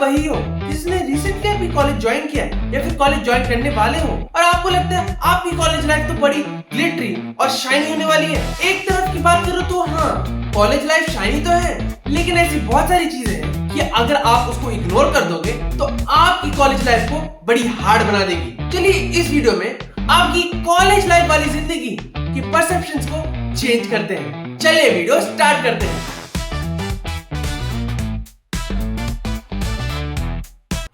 वही हो जिसने रिसेंटली अभी कॉलेज ज्वाइन किया है या फिर कॉलेज ज्वाइन करने वाले हो और आपको लगता है आपकी कॉलेज लाइफ तो बड़ी ग्लिटरी और शाइनी होने वाली है। एक तरफ की बात करो तो हाँ, कॉलेज लाइफ शाइनी तो है, लेकिन ऐसी बहुत सारी चीजें हैं कि अगर आप उसको इग्नोर कर दोगे तो आपकी कॉलेज लाइफ को बड़ी हार्ड बना देगी। चलिए इस वीडियो में आपकी कॉलेज लाइफ वाली जिंदगी की परसेप्शंस को चेंज करते हैं। चलिए वीडियो स्टार्ट करते हैं।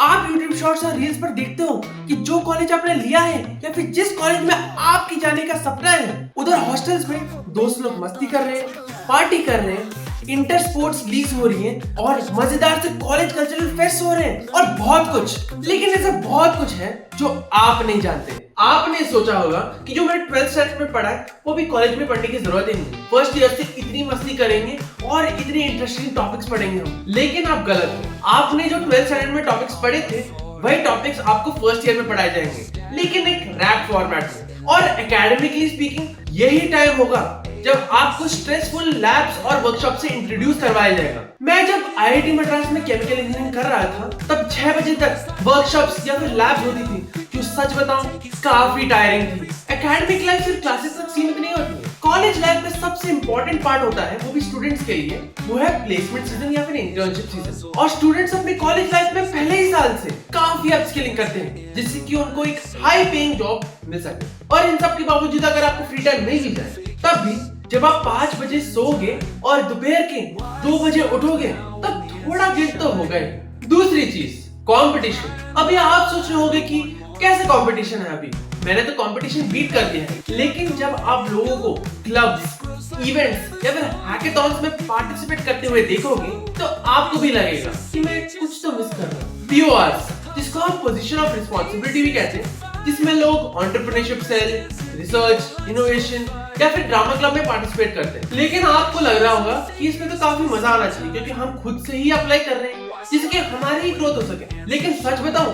आप YouTube शॉर्ट्स और रील्स पर देखते हो कि जो कॉलेज आपने लिया है या फिर जिस कॉलेज में आपकी जाने का सपना है, उधर हॉस्टल्स में दोस्त लोग मस्ती कर रहे हैं, पार्टी कर रहे हैं, इंटर स्पोर्ट्स लीग्स हो रही हैं और मजेदार से कॉलेज कल्चरल फेस्ट हो रहे हैं और बहुत कुछ। लेकिन ऐसा बहुत कुछ है जो आप नहीं जानते। आपने सोचा होगा कि जो मैंने 12th स्टैंडर्ड में पढ़ा है वो भी कॉलेज में पढ़ने की जरूरत ही नहीं, फर्स्ट ईयर से इतनी मस्ती करेंगे और इतनी इंटरेस्टिंग टॉपिक्स पढ़ेंगे हम। लेकिन आप गलत हो। आपने जो 12th स्टैंडर्ड में टॉपिक्स पढ़े थे वही टॉपिक्स आपको फर्स्ट ईयर में पढ़ाए जाएंगे, लेकिन एक रैप फॉर्मेट में। और एकेडमिकली स्पीकिंग यही टाइम होगा जब आपको स्ट्रेसफुल लैब्स और वर्कशॉप से इंट्रोड्यूस करवाया जाएगा। मैं जब आईआईटी मद्रास में केमिकल इंजीनियरिंग कर रहा था तब 6 बजे तक वर्कशॉप्स या फिर लैब्स होती थी, जो सच बताऊं काफी टायरिंग थी। एकेडमिक लाइफ सिर्फ क्लासेस तक सीमित नहीं होती है। कॉलेज लाइफ में सबसे इंपॉर्टेंट पार्ट होता है, वो भी स्टूडेंट्स के लिए, वो है प्लेसमेंट सीजन या फिर इंटर्नशिप सीजन। और स्टूडेंट्स अपने कॉलेज लाइफ में पहले ही साल से काफी अपस्किलिंग करते हैं जिससे कि उनको एक हाई पेइंग जॉब मिल सके। और इन सब के बावजूद अगर आपको फ्री टाइम नहीं मिल जाए तब भी जब आप 5 बजे सोओगे और दोपहर के 2 बजे उठोगे तब थोड़ा गिल्ट तो होगा ही। दूसरी चीज, कंपटीशन। अभी आप सोच रहे होंगे कि कैसे कंपटीशन है। अभी मैंने तो कंपटीशन बीट कर दिया है, लेकिन जब आप लोगों को क्लब्स, इवेंट्स या फिर हैकेथॉन्स में पार्टिसिपेट करते हुए देखोगे तो आपको भी लगेगा कि मैं कुछ तो मिस कर रहा हूँ। PORs, जिसको हम पोजीशन ऑफ रिस्पांसिबिलिटी भी कहते हैं, जिसमें लोग एंटरप्रेन्योरशिप सेल, रिसर्च, इनोवेशन या फिर ड्रामा क्लब में पार्टिसिपेट करते हैं। लेकिन आपको लग रहा होगा कि इसमें तो काफी मजा आना चाहिए क्योंकि हम खुद से ही अप्लाई कर रहे हैं जिससे हमारी ही ग्रोथ हो सके। लेकिन सच बताऊं,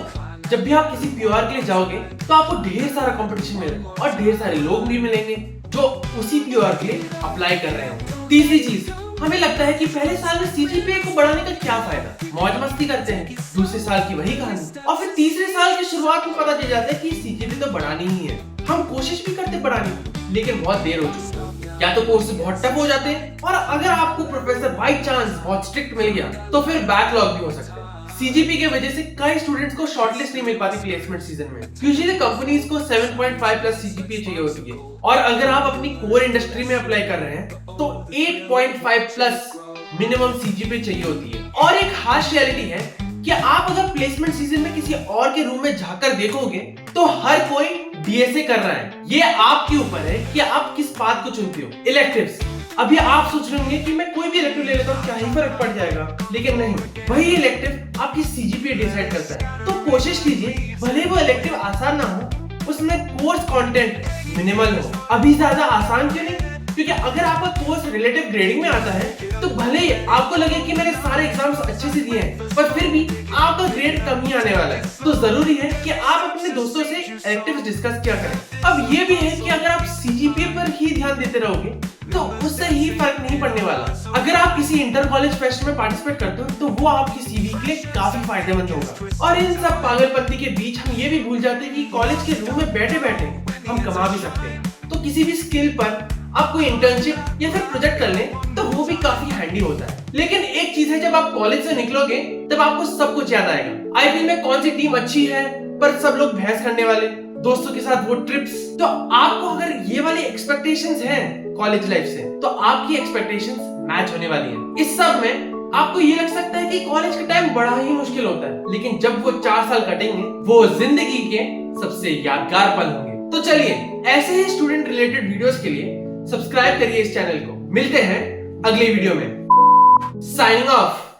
जब भी आप किसी POR के लिए जाओगे तो आपको ढेर सारा कंपटीशन मिलेगा और ढेर सारे लोग भी मिलेंगे जो उसी POR के लिए अप्लाई कर रहे हैं। तीसरी चीज, हमें लगता है कि पहले साल में CGPA को बढ़ाने का क्या फायदा, मौज मस्ती करते हैं। दूसरे साल की वही कहानी और फिर तीसरे साल की शुरुआत में पता चल जाता है कि CGPA तो बढ़ानी ही है। हम कोशिश भी करते बढ़ाने की, लेकिन बहुत देर हो चुकी है। या तो कोर्स बहुत टफ हो जाते हैं और अगर आपको प्रोफेसर बाय चांस बहुत स्ट्रिक्ट मिल गया तो फिर बैकलॉग भी हो सकता है। CGPA की वजह से कई स्टूडेंट्स को शॉर्टलिस्ट नहीं मिल पाती प्लेसमेंट सीजन में। यूजुअली कंपनीज को 7.5 प्लस CGPA चाहिए होती है और अगर आप अपनी कोर इंडस्ट्री में अप्लाई कर रहे हैं तो 8.5 प्लस मिनिमम CGPA चाहिए होती है। और एक हार्श रियलिटी है कि आप अगर प्लेसमेंट सीजन में किसी और के रूम में जाकर देखोगे तो हर कोई DSA कर रहा है। ये आपके ऊपर है कि आप किस बात को चुनते हो। इलेक्टिव्स, अभी आप सोच रहे होंगे कि मैं कोई भी इलेक्टिव ले लेता हूँ, क्या ही फर्क पड़ जाएगा, लेकिन नहीं, वही इलेक्टिव आपकी CGPA डिसाइड करता है। तो कोशिश कीजिए भले वो इलेक्टिव आसान ना हो, उसमें कोर्स कंटेंट मिनिमल हो। अभी ज्यादा आसान क्यों नहीं, क्योंकि अगर आपका कोर्स रिलेटिव ग्रेडिंग में आता है तो भले ही आपको लगे कि मैंने सारे एग्जाम्स अच्छे से दिए हैं, पर फिर भी आपका ग्रेड कम ही आने वाला है। तो जरूरी है कि आप अपने दोस्तों से इलेक्टिव्स डिस्कस क्या करें। अब ये भी है कि अगर आप CGPA पर ही ध्यान देते रहोगे तो उससे ही फर्क नहीं पड़ने वाला। अगर आप किसी इंटर कॉलेज फेस्ट में पार्टिसिपेट करते हो तो वो आपकी CV के लिए काफी फायदेमंद होगा। और इन सब पागलपंती के बीच हम ये भी भूल जाते हैं कि कॉलेज के रूम में बैठे बैठे हम कमा भी सकते हैं। तो किसी भी स्किल पर आप कोई इंटर्नशिप या फिर प्रोजेक्ट कर लें तो वो भी काफी हैंडी होता है। लेकिन एक चीज है, जब आप कॉलेज से निकलोगे तब आपको सब कुछ याद आएगा। IPL में कौन सी टीम अच्छी है पर सब लोग बहस करने वाले, दोस्तों के साथ वो ट्रिप्स। तो आपको अगर ये वाली एक्सपेक्टेशंस हैं कॉलेज लाइफ से तो आपकी एक्सपेक्टेशंस मैच होने वाली हैं। इस सब में आपको ये लग सकता है कि कॉलेज का टाइम बड़ा ही मुश्किल होता है, लेकिन जब वो 4 साल कटेंगे वो जिंदगी के सबसे यादगार पल होंगे। तो चलिए ऐसे ही स्टूडेंट रिलेटेड वीडियोस के लिए सब्सक्राइब करिए इस चैनल को। मिलते हैं अगले वीडियो में। Signing off.